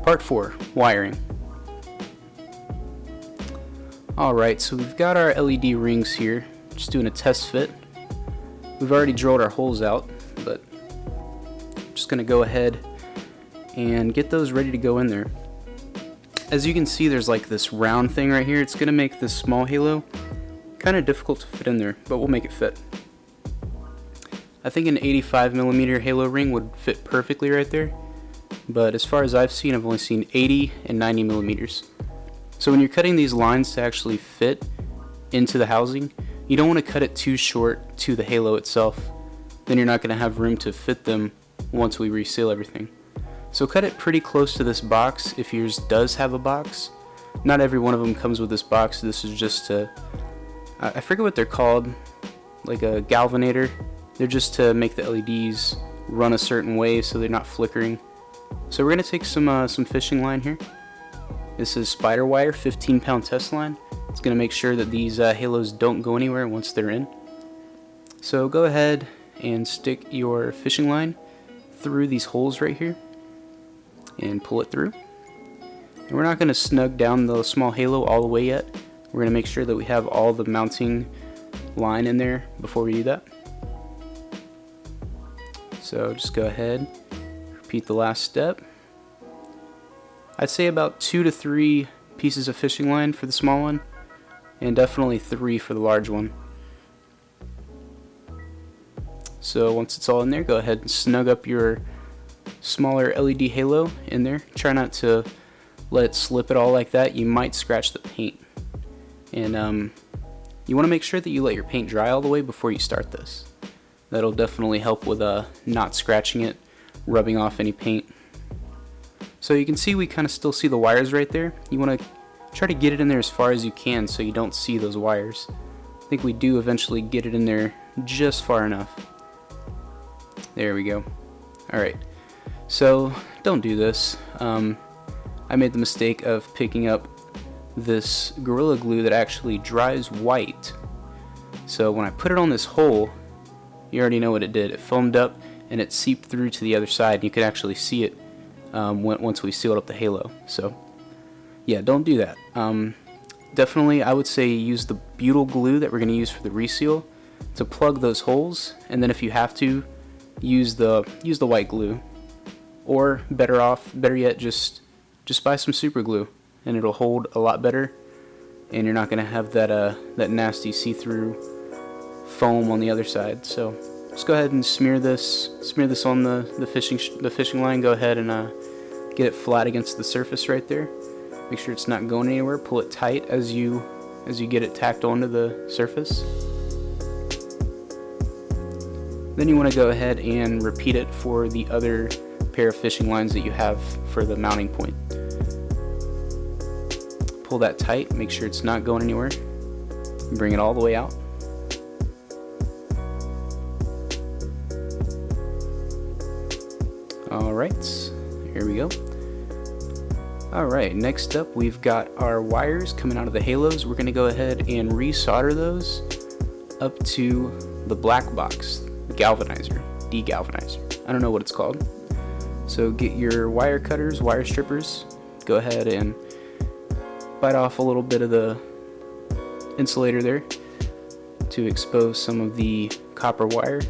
Part 4, wiring. Alright, so we've got our LED rings here, just doing a test fit. We've already drilled our holes out, but I'm just going to go ahead and get those ready to go in there. As you can see, there's like this round thing right here. It's going to make this small halo kind of difficult to fit in there, but we'll make it fit. I think an 85mm halo ring would fit perfectly right there, but as far as I've seen, I've only seen 80 and 90mm. So when you're cutting these lines to actually fit into the housing, you don't want to cut it too short to the halo itself. Then you're not going to have room to fit them once we reseal everything. So cut it pretty close to this box if yours does have a box. Not every one of them comes with this box. This is just a, I forget what they're called, like a galvanator. They're just to make the LEDs run a certain way so they're not flickering. So we're going to take some fishing line here. This is spider wire, 15-pound test line. It's going to make sure that these halos don't go anywhere once they're in. So go ahead and stick your fishing line through these holes right here and pull it through. And we're not going to snug down the small halo all the way yet. We're going to make sure that we have all the mounting line in there before we do that. So just go ahead, repeat the last step. I'd say about 2 to 3 pieces of fishing line for the small one, and definitely 3 for the large one. So once it's all in there, go ahead and snug up your smaller LED halo in there. Try not to let it slip at all like that. You might scratch the paint. And you want to make sure that you let your paint dry all the way before you start this. That'll definitely help with not scratching it, rubbing off any paint. So you can see we kind of still see the wires right there. You want to try to get it in there as far as you can so you don't see those wires. I think we do eventually get it in there just far enough. There we go. Alright, so don't do this. I made the mistake of picking up this Gorilla Glue that actually dries white. So when I put it on this hole, you already know what it did. It foamed up and it seeped through to the other side. You could actually see it once we sealed up the halo. So yeah, don't do that. Definitely I would say use the butyl glue that we're going to use for the reseal to plug those holes, and then if you have to, use the white glue, or better yet, just buy some super glue and it'll hold a lot better, and you're not going to have that nasty see-through foam on the other side. So just go ahead and smear this on the fishing line. Go ahead and get it flat against the surface right there. Make sure it's not going anywhere. Pull it tight as you get it tacked onto the surface. Then you want to go ahead and repeat it for the other pair of fishing lines that you have for the mounting point. Pull that tight, make sure it's not going anywhere, and bring it all the way out. Alright, here we go. Alright, next up we've got our wires coming out of the halos. We're going to go ahead and resolder those up to the black box, the galvanizer, degalvanizer. I don't know what it's called. So get your wire cutters, wire strippers, go ahead and bite off a little bit of the insulator there to expose some of the copper wire.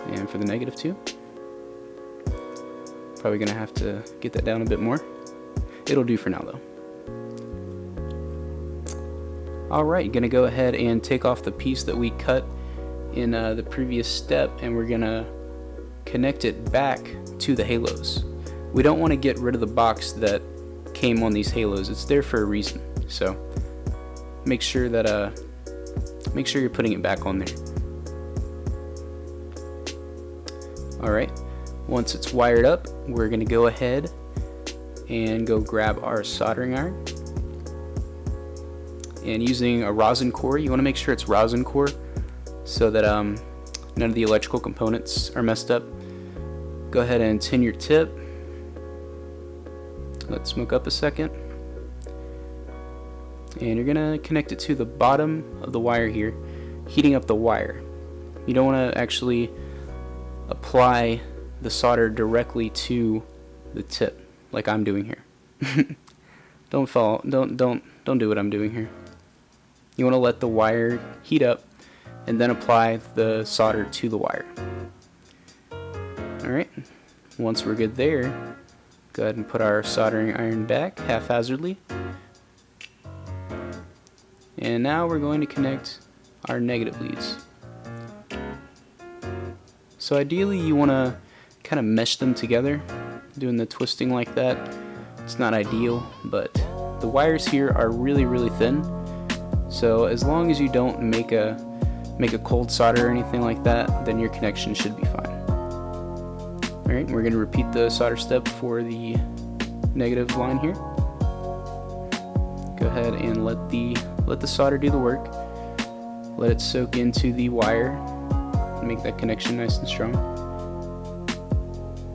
And for the negative too. Probably gonna have to get that down a bit more. It'll do for now though. Alright, gonna go ahead and take off the piece that we cut in the previous step, and we're gonna connect it back to the halos. We don't want to get rid of the box that came on these halos. It's there for a reason. So make sure that make sure you're putting it back on there. Alright, once it's wired up, we're going to go ahead and go grab our soldering iron. And using a rosin core, you want to make sure it's rosin core so that none of the electrical components are messed up. Go ahead and tin your tip. Let it smoke up a second. And you're going to connect it to the bottom of the wire here, heating up the wire. You don't want to actually apply the solder directly to the tip, like I'm doing here. Don't do what I'm doing here. You want to let the wire heat up and then apply the solder to the wire. Alright, once we're good there, go ahead and put our soldering iron back haphazardly. And now we're going to connect our negative leads. So ideally you want to kind of mesh them together. Doing the twisting like that, it's not ideal, but the wires here are really thin. So as long as you don't make a cold solder or anything like that, then your connection should be fine. Alright, we're going to repeat the solder step for the negative line here. Go ahead and let the solder do the work. Let it soak into the wire. Make that connection nice and strong.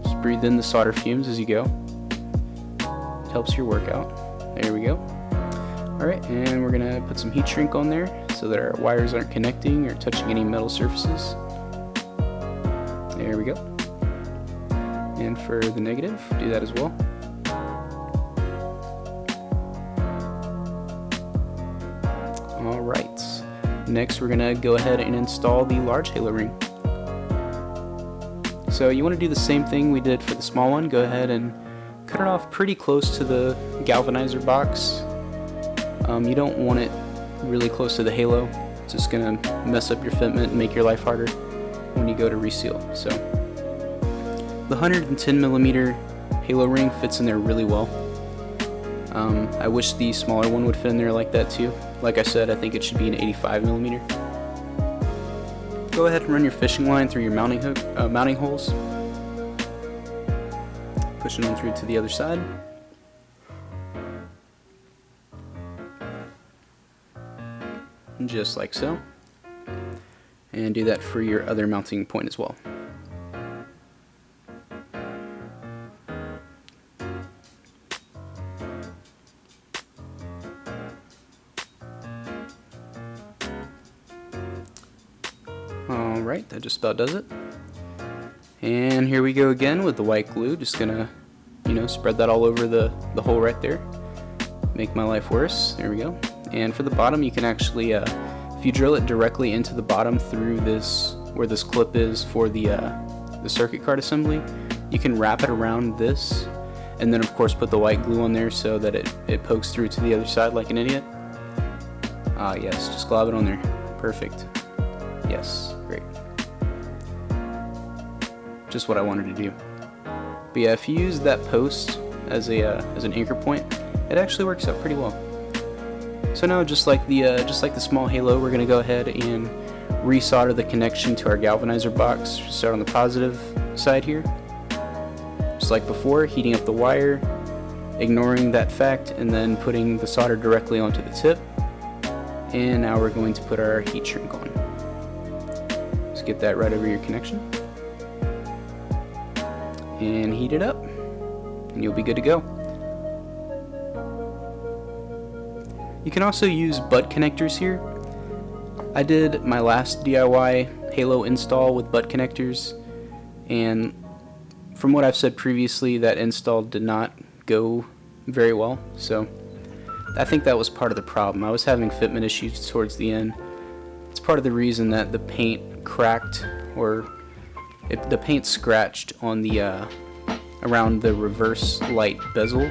Just breathe in the solder fumes as you go. It helps your work out. There we go. Alright, and we're going to put some heat shrink on there so that our wires aren't connecting or touching any metal surfaces. There we go. And for the negative, do that as well. Alright, next we're going to go ahead and install the large halo ring. So you want to do the same thing we did for the small one. Go ahead and cut it off pretty close to the galvanizer box. You don't want it really close to the halo. It's just going to mess up your fitment and make your life harder when you go to reseal. So the 110mm halo ring fits in there really well. I wish the smaller one would fit in there like that too. Like I said, I think it should be an 85mm. Go ahead and run your fishing line through your mounting holes. Push it on through to the other side. Just like so. And do that for your other mounting point as well. Alright, that just about does it. And here we go again with the white glue. Just gonna, spread that all over the hole right there. Make my life worse. There we go. And for the bottom, you can actually, if you drill it directly into the bottom through this, where this clip is for the circuit card assembly, you can wrap it around this, and then of course put the white glue on there so that it pokes through to the other side like an idiot. Ah yes, just glob it on there. Perfect. Yes, great. Just what I wanted to do. But yeah, if you use that post as an anchor point, it actually works out pretty well. So now, just like the small halo, we're going to go ahead and resolder the connection to our galvanizer box. Start on the positive side here. Just like before, heating up the wire, ignoring that fact, and then putting the solder directly onto the tip. And now we're going to put our heat shrink on. Just get that right over your connection. And heat it up, and you'll be good to go. You can also use butt connectors here. I did my last DIY halo install with butt connectors, and from what I've said previously, that install did not go very well, so I think that was part of the problem. I was having fitment issues towards the end. It's part of the reason that the paint cracked, or the paint scratched on the around the reverse light bezel.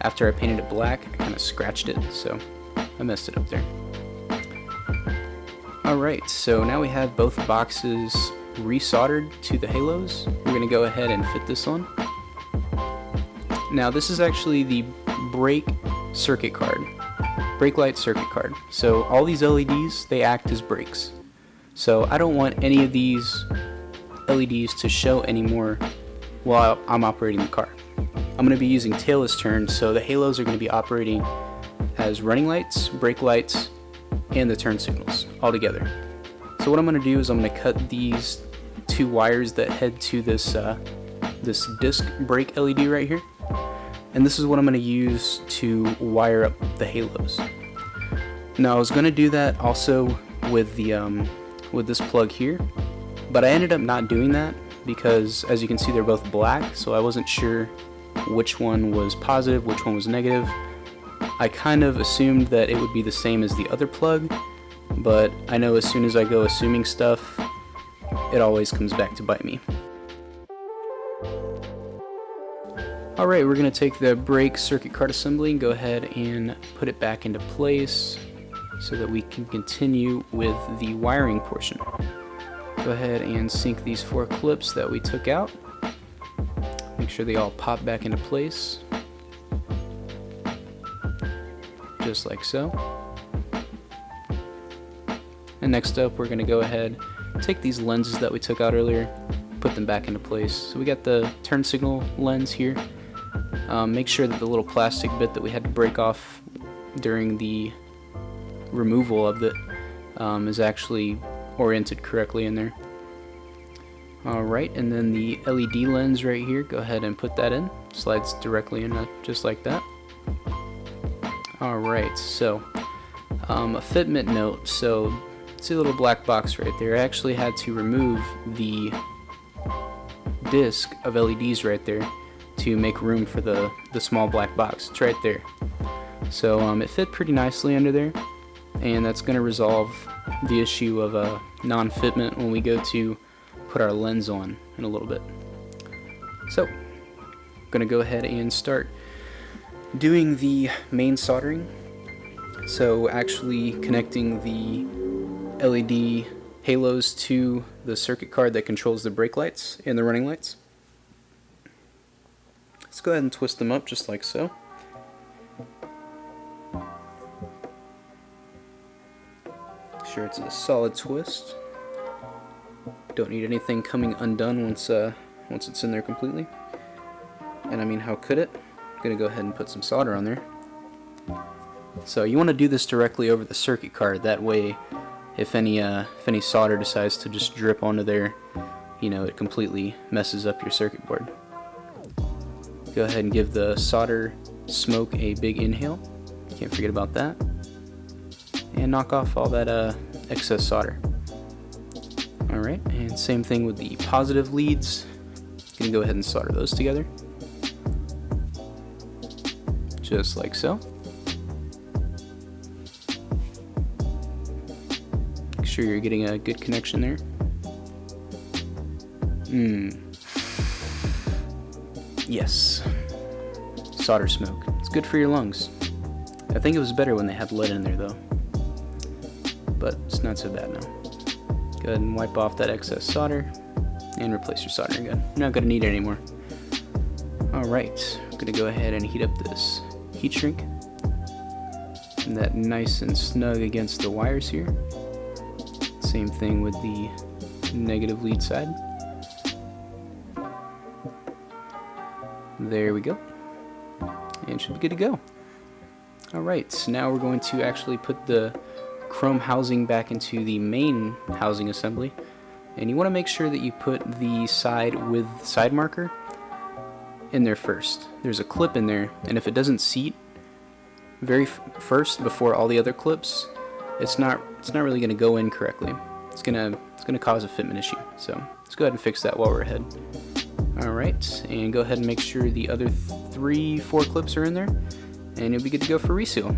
After I painted it black, I kind of scratched it, so I messed it up there. Alright, so now we have both boxes resoldered to the halos. We're going to go ahead and fit this on. Now this is actually the brake circuit card, brake light circuit card. So all these LEDs, they act as brakes. So I don't want any of these LEDs to show anymore while I'm operating the car. I'm going to be using tail-as-Turn, so the halos are going to be operating as running lights, brake lights, and the turn signals all together. So what I'm going to do is I'm going to cut these two wires that head to this this disc brake LED right here, and this is what I'm going to use to wire up the halos. Now I was going to do that also with the with this plug here, but I ended up not doing that because as you can see they're both black, so I wasn't sure which one was positive, which one was negative. I kind of assumed that it would be the same as the other plug, but I know as soon as I go assuming stuff, it always comes back to bite me. Alright, we're going to take the brake circuit card assembly and go ahead and put it back into place so that we can continue with the wiring portion. Go ahead and sink these 4 clips that we took out. Make sure they all pop back into place. Just like so. And next up, we're going to go ahead, take these lenses that we took out earlier, put them back into place. So we got the turn signal lens here. Make sure that the little plastic bit that we had to break off during the removal of it is actually oriented correctly in there. Alright, and then the LED lens right here, go ahead and put that in. Slides directly in just like that. Alright, so a fitment note. So see a little black box right there. I actually had to remove the disc of LEDs right there to make room for the small black box. It's right there. So it fit pretty nicely under there, and that's going to resolve the issue of a non-fitment when we go to put our lens on in a little bit. So I'm going to go ahead and start doing the main soldering. So actually connecting the LED halos to the circuit card that controls the brake lights and the running lights. Let's go ahead and twist them up just like so. Make sure it's a solid twist. Don't need anything coming undone once it's in there completely. And I mean, how could it? I'm gonna go ahead and put some solder on there. So you want to do this directly over the circuit card. That way, if any solder decides to just drip onto there, you know, it completely messes up your circuit board. Go ahead and give the solder smoke a big inhale. Can't forget about that. And knock off all that excess solder. Alright, and same thing with the positive leads. Gonna go ahead and solder those together. Just like so. Make sure you're getting a good connection there. Yes. Solder smoke. It's good for your lungs. I think it was better when they had lead in there though. But it's not so bad now. Go ahead and wipe off that excess solder and replace your soldering gun. You're not going to need it anymore. Alright, I'm going to go ahead and heat up this heat shrink. And that nice and snug against the wires here. Same thing with the negative lead side. There we go. And should be good to go. Alright, so now we're going to actually put the chrome housing back into the main housing assembly. And you want to make sure that you put the side with side marker in there first. There's a clip in there, and if it doesn't seat very first before all the other clips, it's not really going to go in correctly. It's gonna cause a fitment issue. So let's go ahead and fix that while we're ahead. Alright, and go ahead and make sure the other 4 clips are in there, and you'll be good to go for reseal.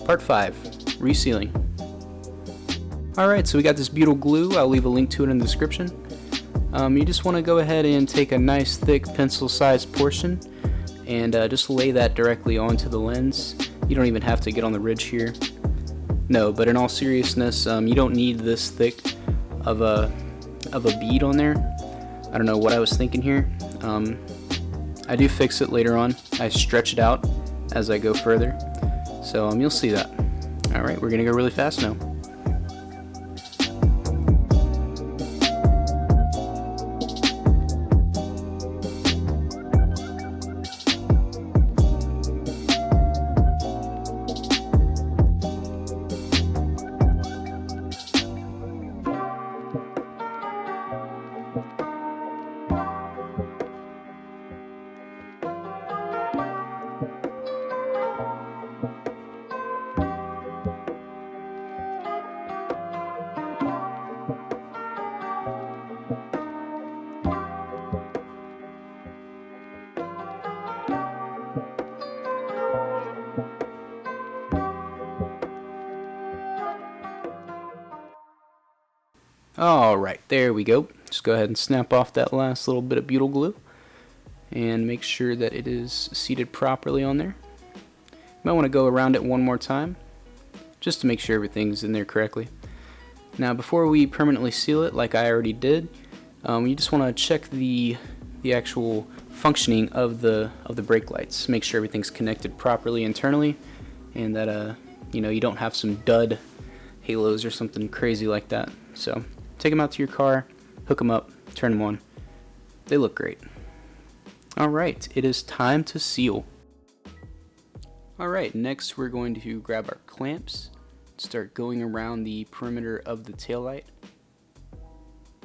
Part 5, resealing. Alright, so we got this butyl glue. I'll leave a link to it in the description. You just want to go ahead and take a nice thick pencil-sized portion and just lay that directly onto the lens. You don't even have to get on the ridge here. No, but in all seriousness, you don't need this thick of a bead on there. I don't know what I was thinking here. I do fix it later on. I stretch it out as I go further. So you'll see that. Alright, we're gonna go really fast now. Alright, there we go. Just go ahead and snap off that last little bit of butyl glue and make sure that it is seated properly on there. You might want to go around it one more time just to make sure everything's in there correctly. Now before we permanently seal it, like I already did, you just want to check the actual functioning of the brake lights. Make sure everything's connected properly internally, and that you don't have some dud halos or something crazy like that. So take them out to your car, hook them up, turn them on. They look great. Alright, it is time to seal. Alright, next we're going to grab our clamps, start going around the perimeter of the taillight,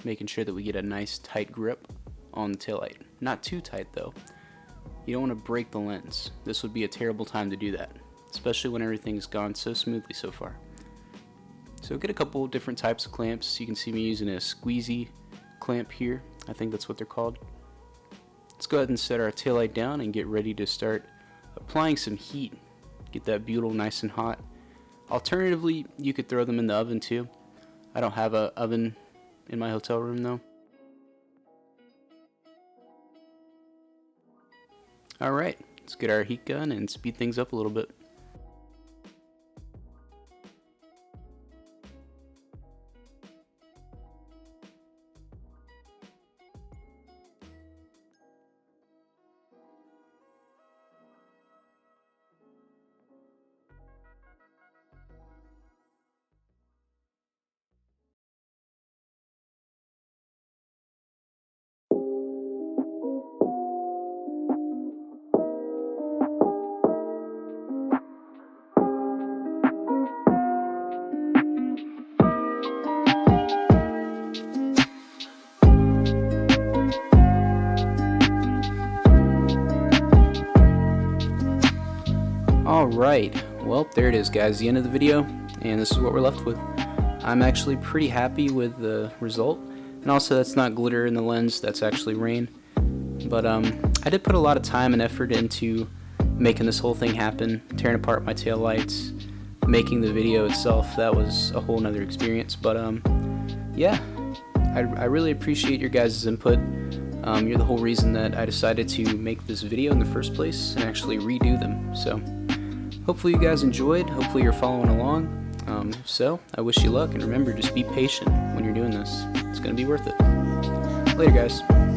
making sure that we get a nice tight grip on the taillight. Not too tight though. You don't want to break the lens. This would be a terrible time to do that, especially when everything's gone so smoothly so far. So get a couple different types of clamps. You can see me using a squeezy clamp here. I think that's what they're called. Let's go ahead and set our taillight down and get ready to start applying some heat. Get that butyl nice and hot. Alternatively, you could throw them in the oven too. I don't have an oven in my hotel room though. Alright, let's get our heat gun and speed things up a little bit. Alright, well there it is guys, the end of the video, and this is what we're left with. I'm actually pretty happy with the result, and also that's not glitter in the lens, that's actually rain. But I did put a lot of time and effort into making this whole thing happen, tearing apart my tail lights, making the video itself. That was a whole nother experience, but yeah, I really appreciate your guys' input. You're the whole reason that I decided to make this video in the first place and actually redo them. So hopefully you guys enjoyed, hopefully you're following along. If so, I wish you luck, and remember, just be patient when you're doing this. It's going to be worth it. Later guys.